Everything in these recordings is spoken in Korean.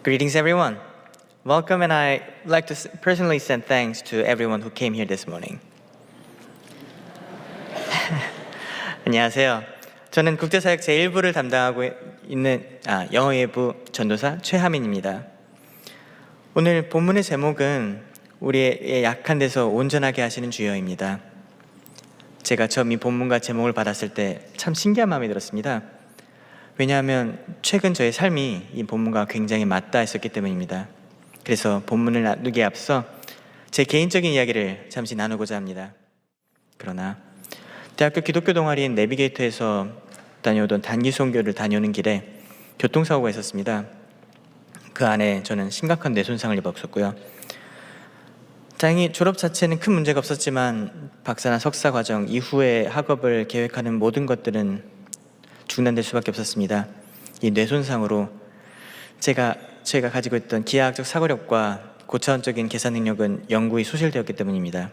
Greetings, everyone. Welcome, and I'd like to personally send thanks to everyone who came here this morning. 안녕하세요. 저는 국제사역 제1부를 담당하고 있는 영어예부 전도사 최하민입니다. 오늘 본문의 제목은 우리의 약한 데서 온전하게 하시는 주여입니다. 제가 처음 이 본문과 제목을 받았을 때 참 신기한 마음이 들었습니다. 왜냐하면 최근 저의 삶이 이 본문과 굉장히 맞닿아 있었기 때문입니다. 그래서 본문을 나누기에 앞서 제 개인적인 이야기를 잠시 나누고자 합니다. 그러나 대학교 기독교 동아리인 내비게이터에서 다녀오던 단기 선교를 다녀오는 길에 교통사고가 있었습니다. 그 안에 저는 심각한 뇌손상을 입었었고요. 다행히 졸업 자체는 큰 문제가 없었지만 박사나 석사 과정 이후에 학업을 계획하는 모든 것들은 중단될 수밖에 없었습니다. 이 뇌손상으로 제가 가지고 있던 기하학적 사고력과 고차원적인 계산 능력은 영구히 소실되었기 때문입니다.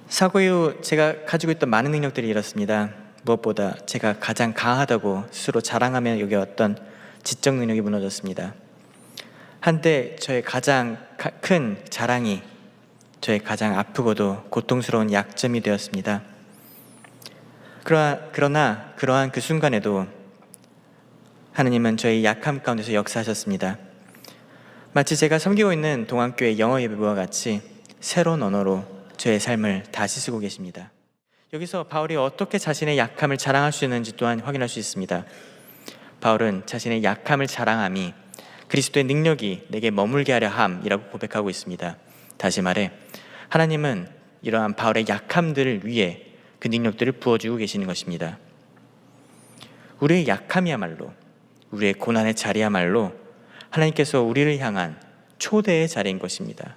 사고 이후 제가 가지고 있던 많은 능력들이 잃었습니다. 무엇보다 제가 가장 강하다고 스스로 자랑하며 여겨왔던 지적 능력이 무너졌습니다. 한때 저의 가장 큰 자랑이 저의 가장 아프고도 고통스러운 약점이 되었습니다. 그러나 그러한 그 순간에도 하느님은 저의 약함 가운데서 역사하셨습니다. 마치 제가 섬기고 있는 동안교회 영어 예배부와 같이 새로운 언어로 저의 삶을 다시 쓰고 계십니다. 여기서 바울이 어떻게 자신의 약함을 자랑할 수 있는지 또한 확인할 수 있습니다. 바울은 자신의 약함을 자랑함이 그리스도의 능력이 내게 머물게 하려 함이라고 고백하고 있습니다. 다시 말해 하나님은 이러한 바울의 약함들을 위해 그 능력들을 부어주고 계시는 것입니다. 우리의 약함이야말로, 우리의 고난의 자리야말로 하나님께서 우리를 향한 초대의 자리인 것입니다.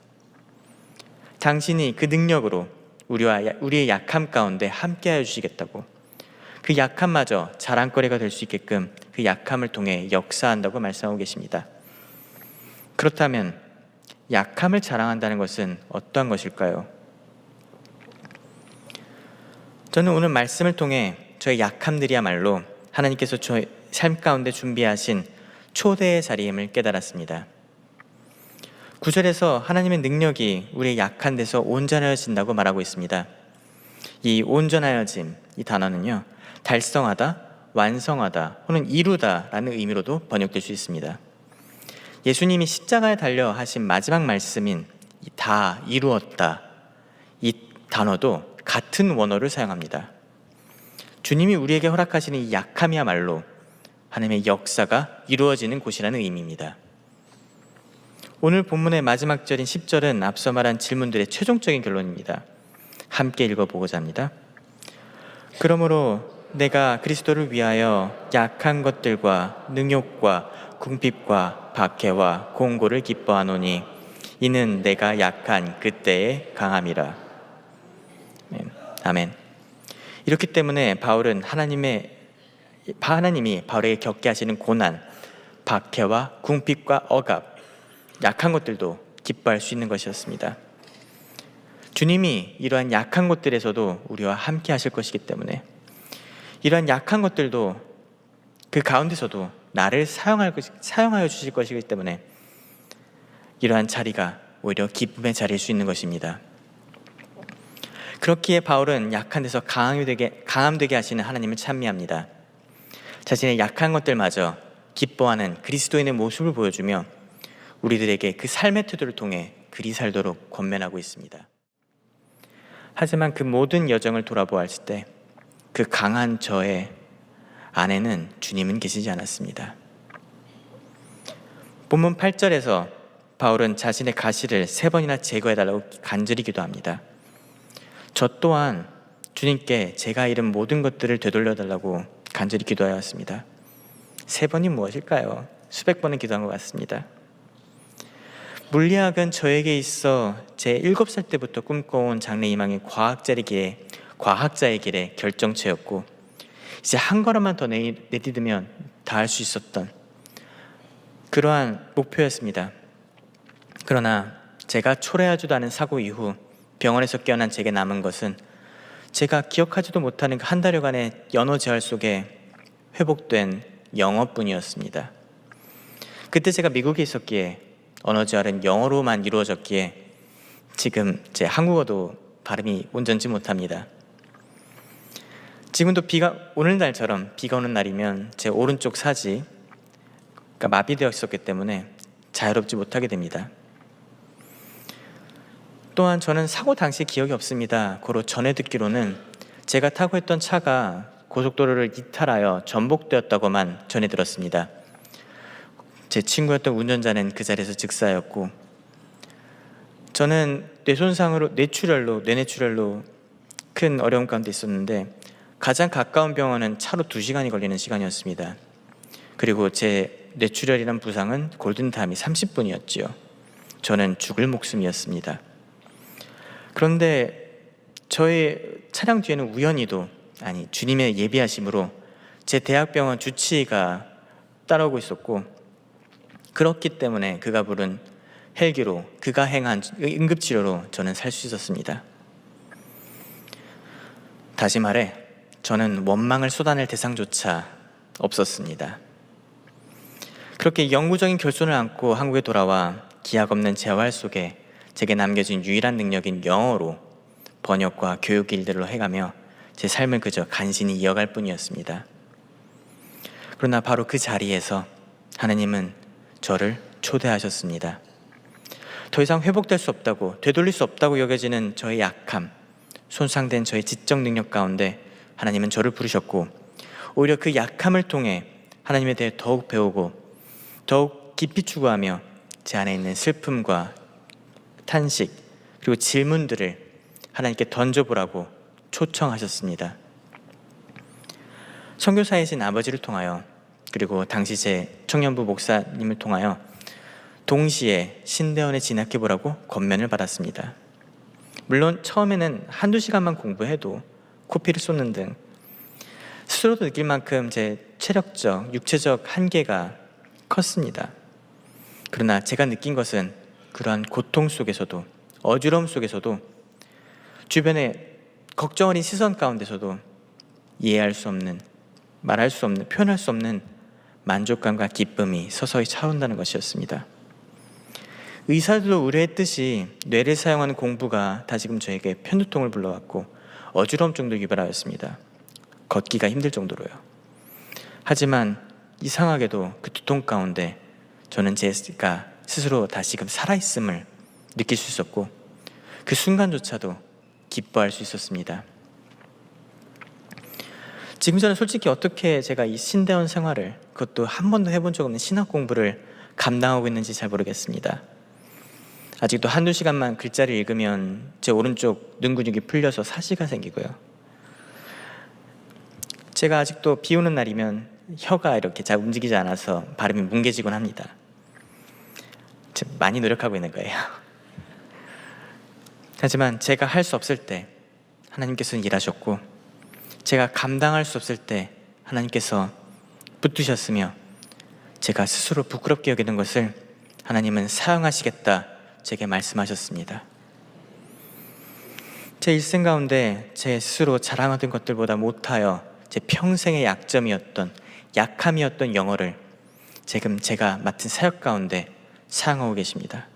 당신이 그 능력으로 우리의 약함 가운데 함께하여 주시겠다고, 그 약함마저 자랑거리가 될 수 있게끔 그 약함을 통해 역사한다고 말씀하고 계십니다. 그렇다면 약함을 자랑한다는 것은 어떠한 것일까요? 저는 오늘 말씀을 통해 저의 약함들이야말로 하나님께서 저의 삶 가운데 준비하신 초대의 자리임을 깨달았습니다. 9절에서 하나님의 능력이 우리의 약한 데서 온전하여진다고 말하고 있습니다. 이 온전하여짐, 이 단어는요, 달성하다, 완성하다 혹은 이루다 라는 의미로도 번역될 수 있습니다. 예수님이 십자가에 달려 하신 마지막 말씀인 다 이루었다, 이 단어도 같은 원어를 사용합니다. 주님이 우리에게 허락하시는 이 약함이야말로 하나님의 역사가 이루어지는 곳이라는 의미입니다. 오늘 본문의 마지막 절인 10절은 앞서 말한 질문들의 최종적인 결론입니다. 함께 읽어보고자 합니다. 그러므로 내가 그리스도를 위하여 약한 것들과 능욕과 궁핍과 박해와 공고를 기뻐하노니 이는 내가 약한 그때의 강함이라. 아멘. 이렇기 때문에 바울은 하나님이 바울에게 겪게 하시는 고난, 박해와 궁핍과 억압, 약한 것들도 기뻐할 수 있는 것이었습니다. 주님이 이러한 약한 것들에서도 우리와 함께 하실 것이기 때문에 이러한 약한 것들도 그 가운데서도 나를 사용하여 주실 것이기 때문에 이러한 자리가 오히려 기쁨의 자리일 수 있는 것입니다. 그렇기에 바울은 약한 데서 강함되게 하시는 하나님을 찬미합니다. 자신의 약한 것들마저 기뻐하는 그리스도인의 모습을 보여주며 우리들에게 그 삶의 태도를 통해 그리 살도록 권면하고 있습니다. 하지만 그 모든 여정을 돌아보았을 때 그 강한 저의 안에는 주님은 계시지 않았습니다. 본문 8절에서 바울은 자신의 가시를 3번이나 제거해달라고 간절히 기도합니다. 저 또한 주님께 제가 잃은 모든 것들을 되돌려달라고 간절히 기도하였습니다. 3번이 무엇일까요? 수백 번은 기도한 것 같습니다. 물리학은 저에게 있어 제 7살 때부터 꿈꿔온 장래희망의 과학자의 길의 결정체였고 이제 한 걸음만 더 내딛으면 닿을 수 있었던 그러한 목표였습니다. 그러나 제가 초래하지도 않은 사고 이후 병원에서 깨어난 제게 남은 것은 제가 기억하지도 못하는 그 한 달여간의 연어 재활 속에 회복된 영어뿐이었습니다. 그때 제가 미국에 있었기에 언어 재활은 영어로만 이루어졌기에 지금 제 한국어도 발음이 온전치 못합니다. 지금도 오늘날처럼 비가 오는 날이면 제 오른쪽 사지가 마비되어 있었기 때문에 자유롭지 못하게 됩니다. 또한 저는 사고 당시 기억이 없습니다. 고로 전해 듣기로는 제가 타고 있던 차가 고속도로를 이탈하여 전복되었다고만 전해 들었습니다. 제 친구였던 운전자는 그 자리에서 즉사였고, 저는 뇌뇌출혈로 큰 어려움 가운데 있었는데 가장 가까운 병원은 차로 2시간이 걸리는 시간이었습니다. 그리고 제 뇌출혈이란 부상은 골든타임이 30분이었지요. 저는 죽을 목숨이었습니다. 그런데 저의 차량 뒤에는 우연히도, 주님의 예비하심으로 제 대학병원 주치의가 따라오고 있었고, 그렇기 때문에 그가 부른 헬기로, 그가 행한 응급치료로 저는 살 수 있었습니다. 다시 말해 저는 원망을 쏟아낼 대상조차 없었습니다. 그렇게 영구적인 결손을 안고 한국에 돌아와 기약 없는 재활 속에 제게 남겨진 유일한 능력인 영어로 번역과 교육 일들로 해가며 제 삶을 그저 간신히 이어갈 뿐이었습니다. 그러나 바로 그 자리에서 하나님은 저를 초대하셨습니다. 더 이상 회복될 수 없다고, 되돌릴 수 없다고 여겨지는 저의 약함, 손상된 저의 지적 능력 가운데 하나님은 저를 부르셨고, 오히려 그 약함을 통해 하나님에 대해 더욱 배우고 더욱 깊이 추구하며 제 안에 있는 슬픔과 탄식 그리고 질문들을 하나님께 던져보라고 초청하셨습니다. 선교사이신 아버지를 통하여, 그리고 당시 제 청년부 목사님을 통하여 동시에 신대원에 진학해보라고 권면을 받았습니다. 물론 처음에는 1-2시간만 공부해도 코피를 쏟는 등 스스로도 느낄 만큼 제 체력적, 육체적 한계가 컸습니다. 그러나 제가 느낀 것은 그러한 고통 속에서도, 어지러움 속에서도, 주변의 걱정 어린 시선 가운데서도 이해할 수 없는, 말할 수 없는, 표현할 수 없는 만족감과 기쁨이 서서히 차오른다는 것이었습니다. 의사들도 의뢰했듯이 뇌를 사용하는 공부가 다시금 저에게 편두통을 불러왔고 어지러움 정도 유발하였습니다. 걷기가 힘들 정도로요. 하지만 이상하게도 그 두통 가운데 저는 제가 스스로 다시금 살아있음을 느낄 수 있었고, 그 순간조차도 기뻐할 수 있었습니다. 지금 저는 솔직히 어떻게 제가 이 신대원 생활을, 그것도 한 번도 해본 적 없는 신학 공부를 감당하고 있는지 잘 모르겠습니다. 아직도 1-2시간만 글자를 읽으면 제 오른쪽 눈 근육이 풀려서 사시가 생기고요. 제가 아직도 비 오는 날이면 혀가 이렇게 잘 움직이지 않아서 발음이 뭉개지곤 합니다. 많이 노력하고 있는 거예요. 하지만 제가 할 수 없을 때 하나님께서는 일하셨고, 제가 감당할 수 없을 때 하나님께서 붙드셨으며, 제가 스스로 부끄럽게 여기는 것을 하나님은 사용하시겠다 제게 말씀하셨습니다. 제 일생 가운데 제 스스로 자랑하던 것들보다 못하여 제 평생의 약함이었던 영어를 지금 제가 맡은 사역 가운데 사용하고 계십니다.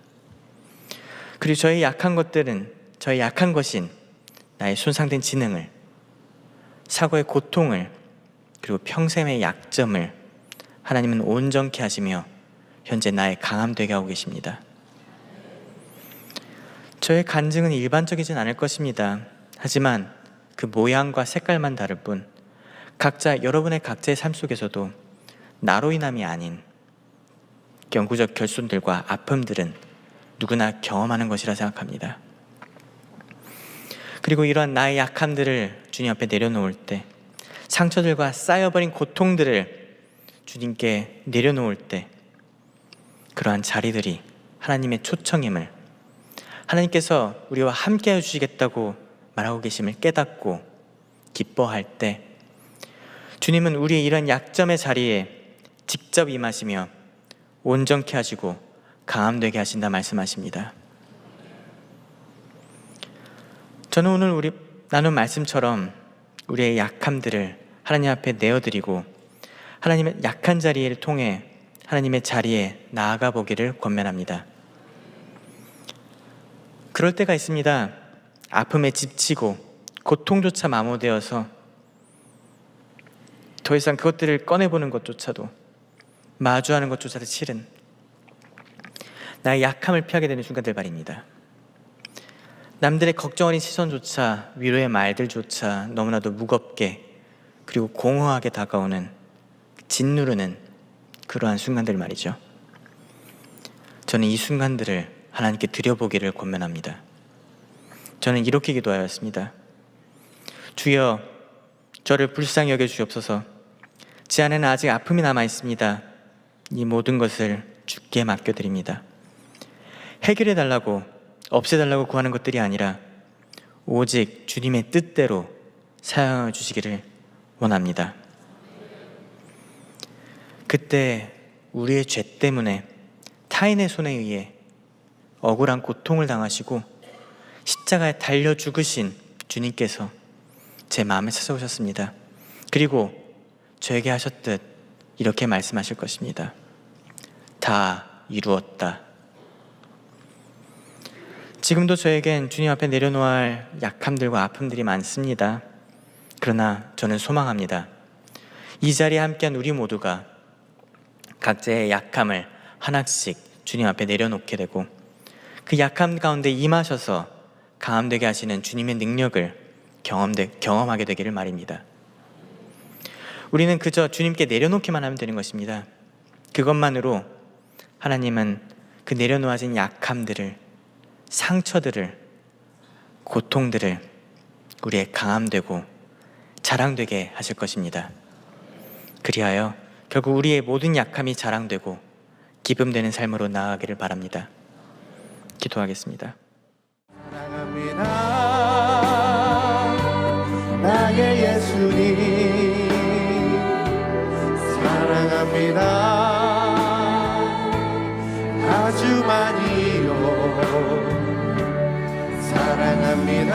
그리고 저의 약한 것인 나의 손상된 지능을, 사고의 고통을, 그리고 평생의 약점을 하나님은 온전케 하시며 현재 나의 강함 되게 하고 계십니다. 저의 간증은 일반적이진 않을 것입니다. 하지만 그 모양과 색깔만 다를 뿐 여러분의 각자의 삶 속에서도 나로 인함이 아닌 영구적 결손들과 아픔들은 누구나 경험하는 것이라 생각합니다. 그리고 이러한 나의 약함들을 주님 앞에 내려놓을 때, 상처들과 쌓여버린 고통들을 주님께 내려놓을 때, 그러한 자리들이 하나님의 초청임을, 하나님께서 우리와 함께 해주시겠다고 말하고 계심을 깨닫고 기뻐할 때, 주님은 우리의 이런 약점의 자리에 직접 임하시며 온전케 하시고 강함되게 하신다 말씀하십니다. 저는 오늘 우리 나눈 말씀처럼 우리의 약함들을 하나님 앞에 내어드리고, 하나님의 약한 자리를 통해 하나님의 자리에 나아가 보기를 권면합니다. 그럴 때가 있습니다. 아픔에 지치고 고통조차 마모되어서 더 이상 그것들을 꺼내보는 것조차도, 마주하는 것조차도 싫은, 나의 약함을 피하게 되는 순간들 말입니다. 남들의 걱정 어린 시선조차, 위로의 말들조차 너무나도 무겁게 그리고 공허하게 다가오는, 짓누르는 그러한 순간들 말이죠. 저는 이 순간들을 하나님께 드려보기를 권면합니다. 저는 이렇게 기도하였습니다. 주여, 저를 불쌍히 여겨 주옵소서. 제 안에는 아직 아픔이 남아 있습니다. 이 모든 것을 주께 맡겨드립니다. 해결해 달라고, 없애달라고 구하는 것들이 아니라 오직 주님의 뜻대로 사용해 주시기를 원합니다. 그때 우리의 죄 때문에 타인의 손에 의해 억울한 고통을 당하시고 십자가에 달려 죽으신 주님께서 제 마음에 찾아오셨습니다. 그리고 저에게 하셨듯 이렇게 말씀하실 것입니다. 다 이루었다. 지금도 저에겐 주님 앞에 내려놓아야 할 약함들과 아픔들이 많습니다. 그러나 저는 소망합니다. 이 자리에 함께한 우리 모두가 각자의 약함을 하나씩 주님 앞에 내려놓게 되고 그 약함 가운데 임하셔서 강함되게 하시는 주님의 능력을 경험하게 되기를 말입니다. 우리는 그저 주님께 내려놓기만 하면 되는 것입니다. 그것만으로 하나님은 그 내려놓아진 약함들을, 상처들을, 고통들을 우리의 강함되고 자랑되게 하실 것입니다. 그리하여 결국 우리의 모든 약함이 자랑되고 기쁨되는 삶으로 나아가기를 바랍니다. 기도하겠습니다. 사랑합니다. 나의 예수님 사랑합니다. 아주 많이요. 사랑합니다.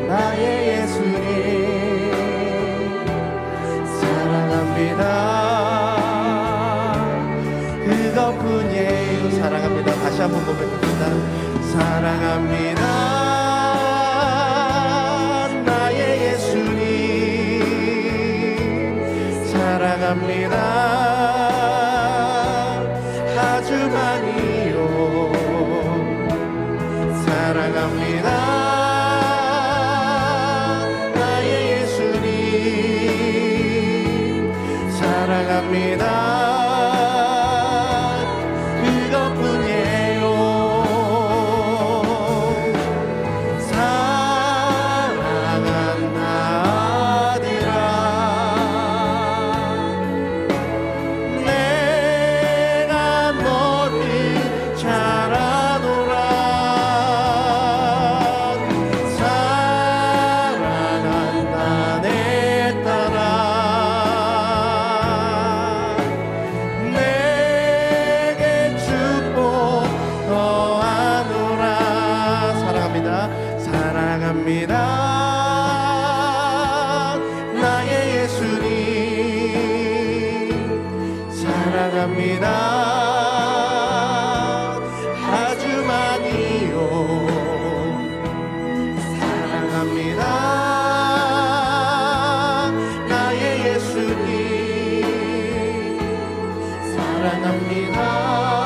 나의 예수님 사랑합니다. 그것뿐이에요. 사랑합니다. 다시 한번 고백합니다. 사랑합니다. 나의 예수님 사랑합니다. 아주 많이요. 사랑합니다. 나의 예수님 사랑합니다. 사랑합니다. 나의 예수님 사랑합니다. 아주 많이요. 사랑합니다. 나의 예수님 사랑합니다.